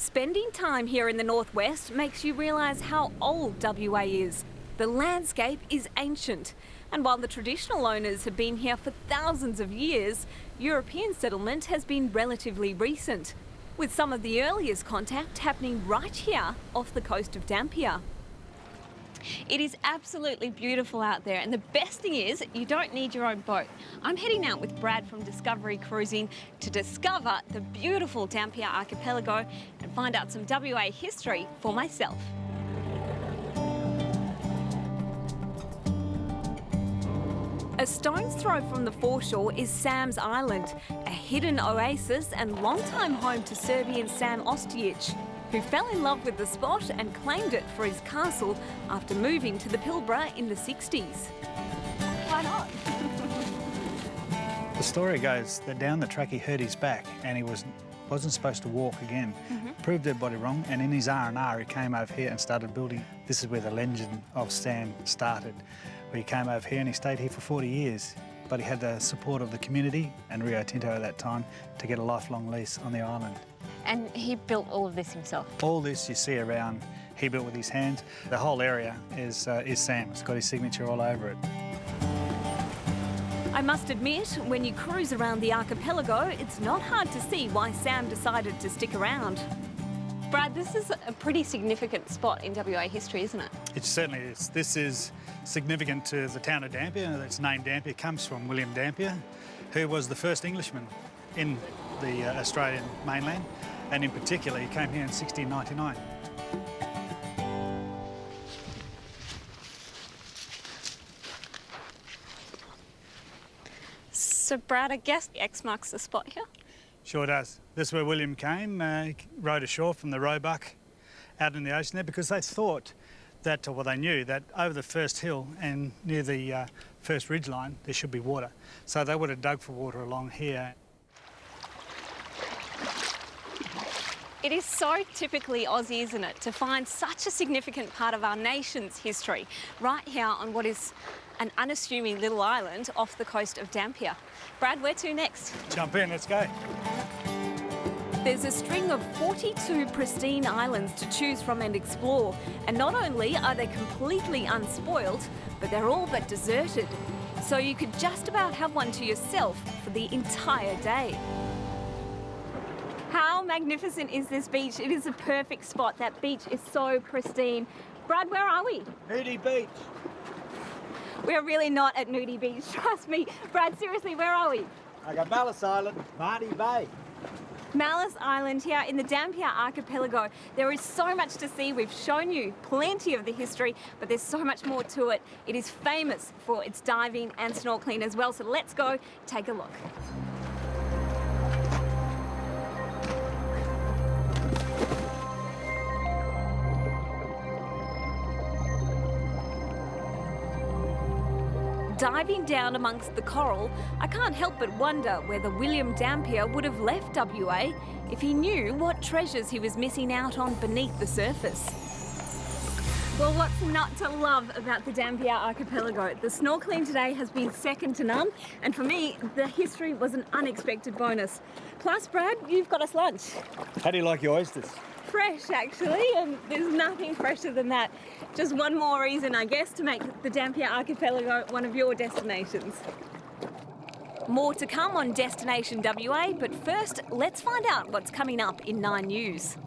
Spending time here in the northwest makes you realise how old WA is. The landscape is ancient, and while the traditional owners have been here for thousands of years, European settlement has been relatively recent, with some of the earliest contact happening right here off the coast of Dampier. It is absolutely beautiful out there, and the best thing is you don't need your own boat. I'm heading out with Brad from Discovery Cruising to discover the beautiful Dampier Archipelago and find out some WA history for myself. A stone's throw from the foreshore is Sam's Island, a hidden oasis and longtime home to Serbian Sam Ostojic, who fell in love with the spot and claimed it for his castle after moving to the Pilbara in the 60s. Why not? The story goes that down the track he hurt his back and he wasn't supposed to walk again. Proved everybody wrong, and in his R&R he came over here and started building. This is where the legend of Sam started, where he came over here and he stayed here for 40 years. But he had the support of the community and Rio Tinto at that time to get a lifelong lease on the island. And he built all of this himself? All this you see around, he built with his hands. The whole area is Sam. It's got his signature all over it. I must admit, when you cruise around the archipelago, it's not hard to see why Sam decided to stick around. Brad, this is a pretty significant spot in WA history, isn't it? It certainly is. This is significant to the town of Dampier. Its name Dampier comes from William Dampier, who was the first Englishman in the Australian mainland, and in particular he came here in 1699. So Brad, I guess X marks the spot here? Sure does. This is where William came. He rowed ashore from the Roebuck out in the ocean there because they thought that, well, they knew that over the first hill and near the first ridge line there should be water. So they would have dug for water along here. It is so typically Aussie, isn't it, to find such a significant part of our nation's history right here on what is an unassuming little island off the coast of Dampier. Brad, where to next? Jump in, let's go. There's a string of 42 pristine islands to choose from and explore, and not only are they completely unspoilt, but they're all but deserted. So you could just about have one to yourself for the entire day. How magnificent is this beach? It is a perfect spot. That beach is so pristine. Brad, where are we? Nudie Beach. We're really not at Nudie Beach, trust me. Brad, seriously, where are we? I got Malice Island, Marty Bay. Malice Island here in the Dampier Archipelago. There is so much to see. We've shown you plenty of the history, but there's so much more to it. It is famous for its diving and snorkeling as well, so let's go take a look. Diving down amongst the coral, I can't help but wonder whether William Dampier would have left WA if he knew what treasures he was missing out on beneath the surface. Well, what's not to love about the Dampier Archipelago? The snorkeling today has been second to none, and for me, the history was an unexpected bonus. Plus, Brad, you've got us lunch. How do you like your oysters? Fresh, actually, and there's nothing fresher than that. Just one more reason, I guess, to make the Dampier Archipelago one of your destinations. More to come on Destination WA, but first, let's find out what's coming up in 9 News.